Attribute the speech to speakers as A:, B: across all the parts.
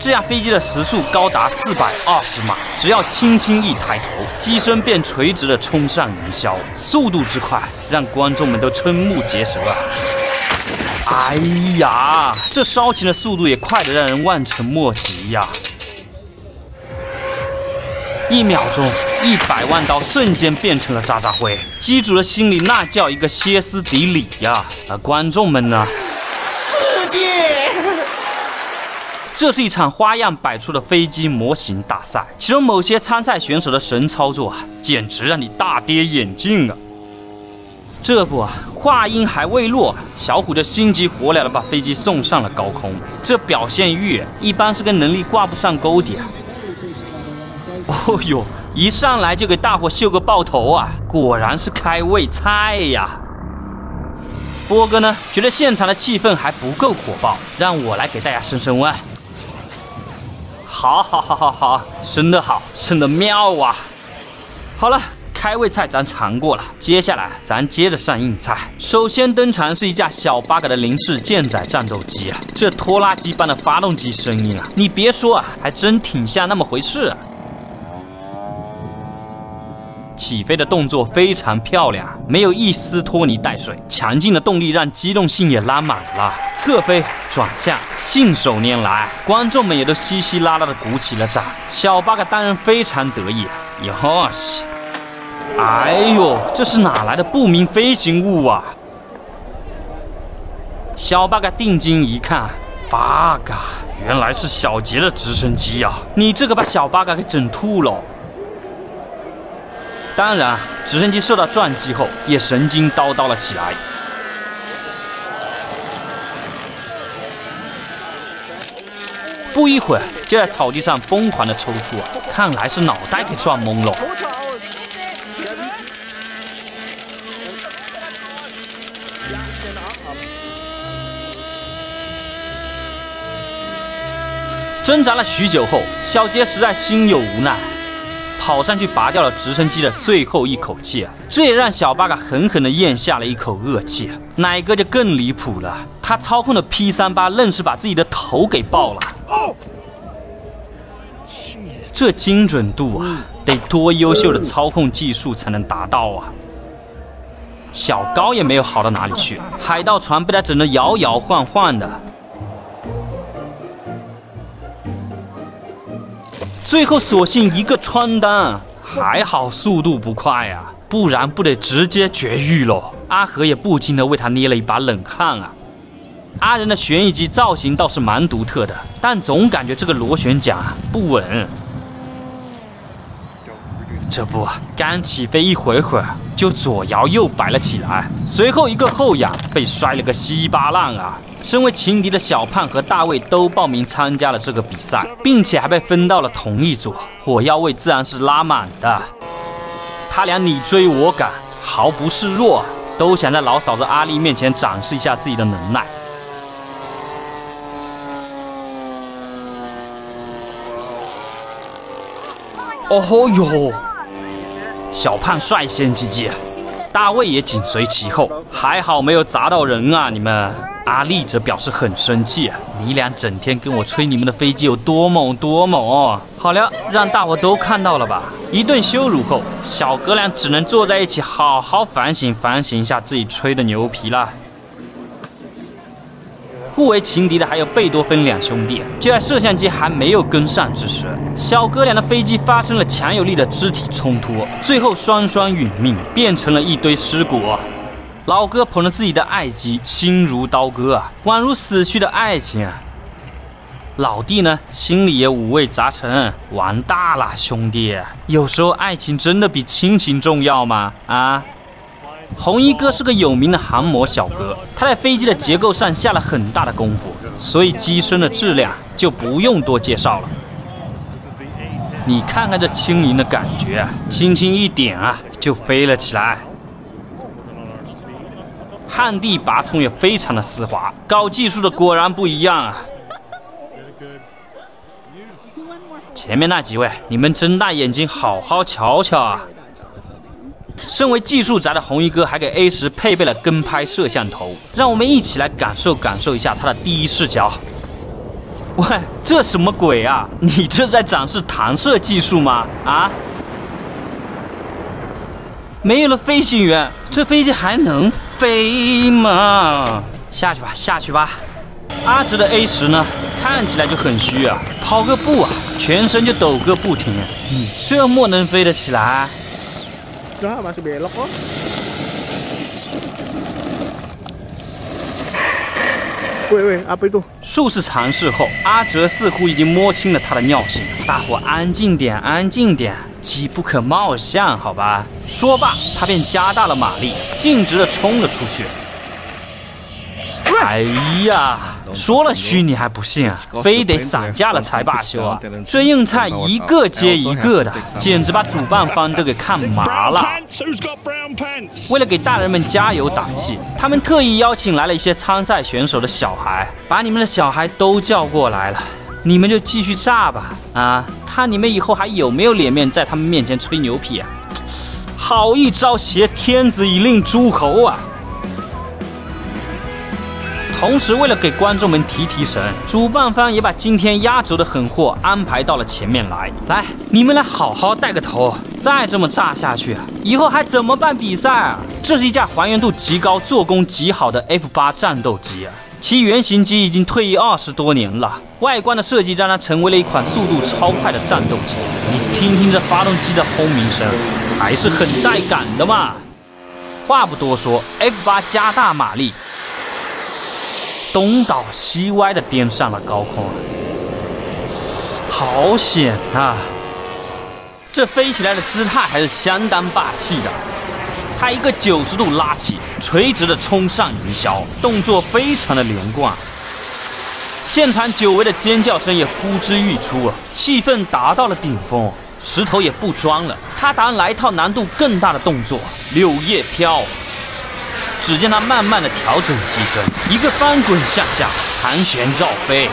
A: 这架飞机的时速高达420码，只要轻轻一抬头，机身便垂直地冲上云霄，速度之快，让观众们都瞠目结舌啊！哎呀，这烧琴的速度也快得让人望尘莫及呀！1秒钟，100万刀瞬间变成了渣渣灰，机主的心里那叫一个歇斯底里呀！而观众们呢？世界。这是一场花样百出的飞机模型大赛，其中某些参赛选手的神操作啊，简直让你大跌眼镜啊！这不啊，话音还未落，小虎就心急火燎地把飞机送上了高空。这表现欲一般是跟能力挂不上钩的啊！哦呦，一上来就给大伙秀个爆头啊，果然是开胃菜呀！波哥呢，觉得现场的气氛还不够火爆，让我来给大家升升温。好，升得好，升得妙啊！好了，开胃菜咱尝过了，接下来咱接着上硬菜。首先登场是一架小8个的零式舰载战斗机啊，这拖拉机般的发动机声音啊，你别说啊，还真挺像那么回事啊。起飞的动作非常漂亮，没有一丝拖泥带水，强劲的动力让机动性也拉满了。侧飞、转向，信手拈来，观众们也都稀稀拉拉的鼓起了掌。小8个当然非常得意，哟西！哎呦，这是哪来的不明飞行物啊？小8个定睛一看，8个，原来是小杰的直升机啊！你这个把小8个给整吐了。当然，直升机受到撞击后也神经叨叨了起来。不一会儿，就在草地上疯狂的抽搐啊，看来是脑袋给撞懵了。挣扎了许久后，小杰实在心有无奈。跑上去拔掉了直升机的最后一口气啊！这也让小8个狠狠地咽下了一口恶气。奶哥就更离谱了，他操控的 P38愣是把自己的头给爆了。这精准度啊，得多优秀的操控技术才能达到啊！小高也没有好到哪里去，海盗船被他整得摇摇晃晃的。最后索性一个穿单，还好速度不快啊，不然不得直接绝育喽。阿和也不禁的为他捏了一把冷汗啊。阿仁的旋翼机造型倒是蛮独特的，但总感觉这个螺旋桨不稳。这不，刚起飞一会儿就左摇右摆了起来，随后一个后仰被摔了个稀巴烂啊！身为情敌的小胖和大卫都报名参加了这个比赛，并且还被分到了同一组，火药味自然是拉满的。他俩你追我赶，毫不示弱，都想在老嫂子阿丽面前展示一下自己的能耐。哦哟！小胖率先击击，大卫也紧随其后，还好没有砸到人啊！你们，阿丽则表示很生气，你俩整天跟我吹你们的飞机有多猛多猛。好了，让大伙都看到了吧？一顿羞辱后，小哥俩只能坐在一起好好反省一下自己吹的牛皮了。互为情敌的还有贝多芬两兄弟，就在摄像机还没有跟上之时，小哥俩的飞机发生了强有力的肢体冲突，最后双双殒命，变成了一堆尸骨。老哥捧着自己的爱机，心如刀割啊，宛如死去的爱情啊。老弟呢，心里也五味杂陈，完大了，兄弟，有时候爱情真的比亲情重要吗？啊？红衣哥是个有名的航模小哥，他在飞机的结构上下了很大的功夫，所以机身的质量就不用多介绍了。你看看这轻盈的感觉，轻轻一点啊，就飞了起来。旱地拔葱也非常的丝滑，搞技术的果然不一样啊。前面那几位，你们睁大眼睛好好瞧瞧啊！身为技术宅的红衣哥还给 A10配备了跟拍摄像头，让我们一起来感受一下他的第一视角。喂，这什么鬼啊？你这在展示弹射技术吗？啊？没有了飞行员，这飞机还能飞吗？下去吧，下去吧。阿哲的 A10呢，看起来就很虚啊，跑个步啊，全身就抖个不停。你这么能飞得起来？
B: 喂，
A: 数次尝试后，阿哲似乎已经摸清了他的尿性。大伙安静点，安静点，机不可貌相，好吧？说罢，他便加大了马力，径直地冲了出去。哎呀，说了虚你还不信啊？非得散架了才罢休啊！这硬菜一个接一个的，简直把主办方都给看麻了。为了给大人们加油打气，他们特意邀请来了一些参赛选手的小孩，把你们的小孩都叫过来了，你们就继续炸吧！啊，看你们以后还有没有脸面在他们面前吹牛皮啊！好一招挟天子以令诸侯啊！同时，为了给观众们提神，主办方也把今天压轴的狠货安排到了前面来。来，你们来好好带个头，再这么炸下去，以后还怎么办比赛啊？这是一架还原度极高、做工极好的 F8 战斗机啊，其原型机已经退役20多年了，外观的设计让它成为了一款速度超快的战斗机。你听听这发动机的轰鸣声，还是很带感的嘛。话不多说 ，F8 加大马力。东倒西歪的颠上了高空，好险啊！这飞起来的姿态还是相当霸气的。他一个90度拉起，垂直的冲上云霄，动作非常的连贯。现场久违的尖叫声也呼之欲出啊，气氛达到了顶峰。石头也不装了，他打算来一套难度更大的动作——柳叶飘。只见他慢慢的调整机身，一个翻滚向下，盘旋绕飞。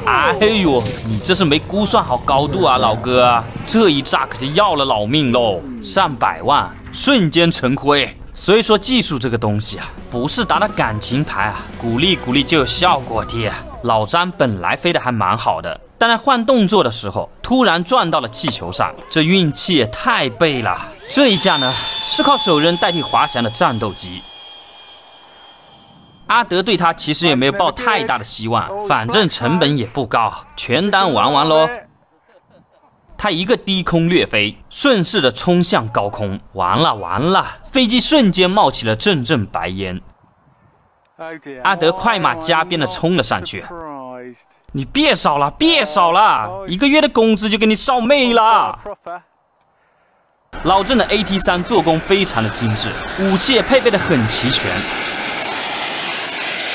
A: 哎呦，你这是没估算好高度啊，老哥！这一炸可就要了老命喽，上百万，瞬间成灰。所以说技术这个东西啊，不是打打感情牌啊，鼓励鼓励就有效果的。老张本来飞得还蛮好的，但在换动作的时候，突然撞到了气球上，这运气也太背了。这一架呢，是靠手刃代替滑翔的战斗机。阿德对他其实也没有抱太大的希望，反正成本也不高，全当玩玩咯。他一个低空掠飞，顺势的冲向高空，完了，飞机瞬间冒起了阵阵白烟。阿德快马加鞭的冲了上去，你别少了，一个月的工资就给你烧没了。老郑的 AT3 做工非常的精致，武器也配备的很齐全。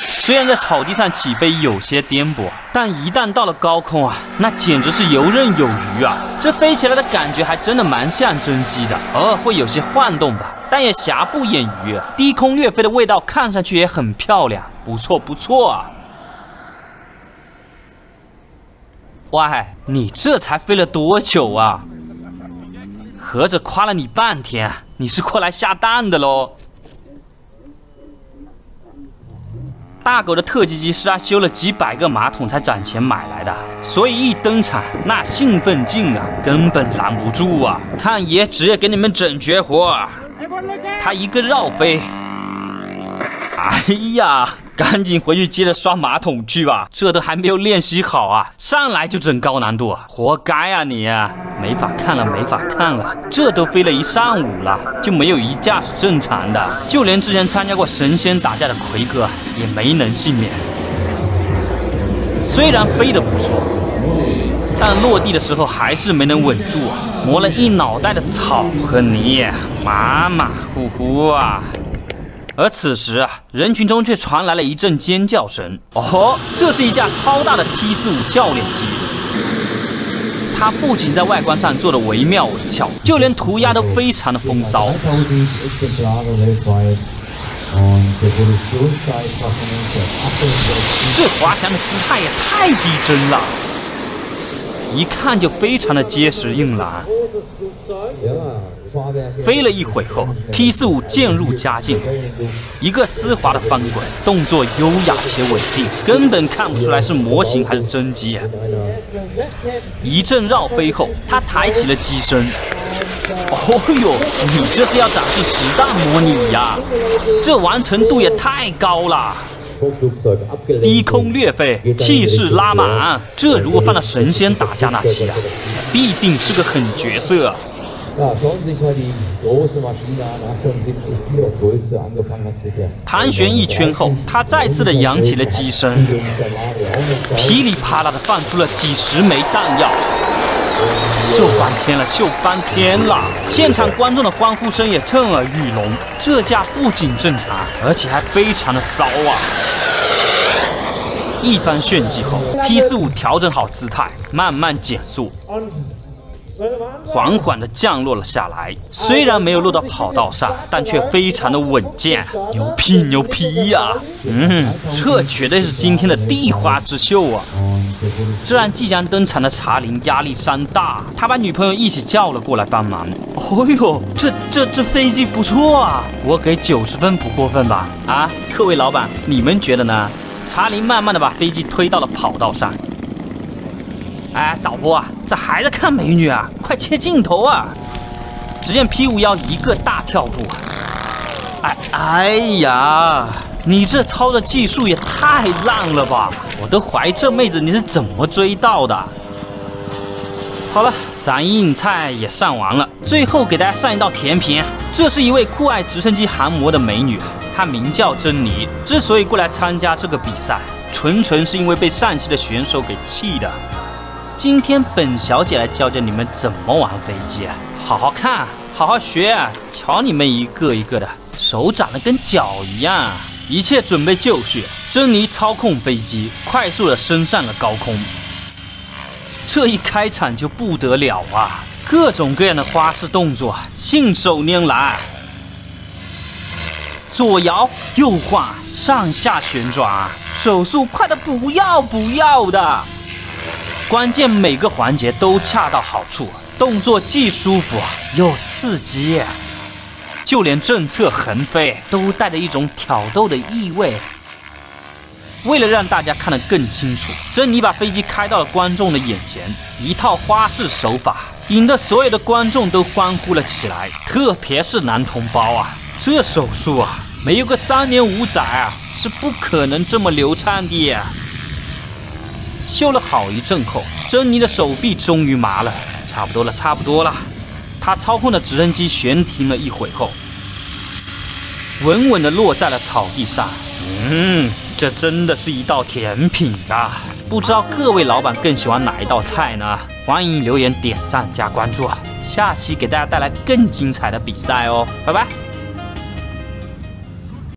A: 虽然在草地上起飞有些颠簸，但一旦到了高空啊，那简直是游刃有余啊！这飞起来的感觉还真的蛮像真机的，偶尔会有些晃动吧，但也瑕不掩瑜啊。低空掠飞的味道看上去也很漂亮，不错啊！喂，你这才飞了多久啊？合着夸了你半天，你是过来下蛋的喽？大狗的特技机是他修了几百个马桶才攒钱买来的，所以一登场那兴奋劲啊，根本拦不住啊！看爷直接给你们整绝活，他一个绕飞，哎呀，赶紧回去接着刷马桶去吧，这都还没有练习好啊，上来就整高难度，活该啊你啊！没法看了，这都飞了一上午了，就没有一架是正常的，就连之前参加过神仙打架的奎哥也没能幸免。虽然飞得不错，但落地的时候还是没能稳住啊，磨了一脑袋的草和泥，马马虎虎啊。而此时啊，人群中却传来了一阵尖叫声。哦，这是一架超大的 T45教练机。它不仅在外观上做的惟妙惟肖，就连涂鸦都非常的风骚。这滑翔的姿态也太逼真了，一看就非常的结实硬朗。飞了一会后 ，T45渐入佳境，一个丝滑的翻滚，动作优雅且稳定，根本看不出来是模型还是真机。一阵绕飞后，他抬起了机身。哦呦，你这是要展示实弹模拟呀？这完成度也太高了！低空掠飞，气势拉满，这如果放到神仙打架那期啊，也必定是个狠角色。盘旋一圈后，他再次的扬起了机身，噼里啪啦的放出了几十枚弹药。秀翻天了，秀翻天了！现场观众的欢呼声也震耳欲聋。这架不仅正常，而且还非常的骚啊！一番炫技后 ，T45调整好姿态，慢慢减速，缓缓地降落了下来。虽然没有落到跑道上，但却非常的稳健，牛批牛批呀！这绝对是今天的地花之秀啊！这让即将登场的查林压力山大，他把女朋友一起叫了过来帮忙。哦呦，这飞机不错啊，我给90分不过分吧？啊，各位老板，你们觉得呢？查林慢慢的把飞机推到了跑道上。哎，导播啊，这还在看美女啊？快切镜头啊！只见 P51一个大跳步，哎呀，你这操作技术也太烂了吧！我都怀疑这妹子你是怎么追到的。好了，咱硬菜也上完了，最后给大家上一道甜品。这是一位酷爱直升机航模的美女，她名叫珍妮。之所以过来参加这个比赛，纯是因为被上期的选手给气的。今天本小姐来教教你们怎么玩飞机，好好看，好好学，瞧你们一个一个的，手长得跟脚一样。一切准备就绪，珍妮操控飞机快速的升上了高空。这一开场就不得了啊，各种各样的花式动作信手拈来，左摇右晃，上下旋转，手速快得不要的。关键每个环节都恰到好处，动作既舒服又刺激，就连正侧横飞都带着一种挑逗的意味。为了让大家看得更清楚，珍妮把飞机开到了观众的眼前，一套花式手法引得所有的观众都欢呼了起来，特别是男同胞啊，这手速啊，没有个3年5载啊，是不可能这么流畅的。秀了好一阵后，珍妮的手臂终于麻了，差不多了。她操控的直升机悬停了一会后，稳稳地落在了草地上。这真的是一道甜品啊！不知道各位老板更喜欢哪一道菜呢？欢迎留言、点赞、加关注，下期给大家带来更精彩的比赛哦！拜拜。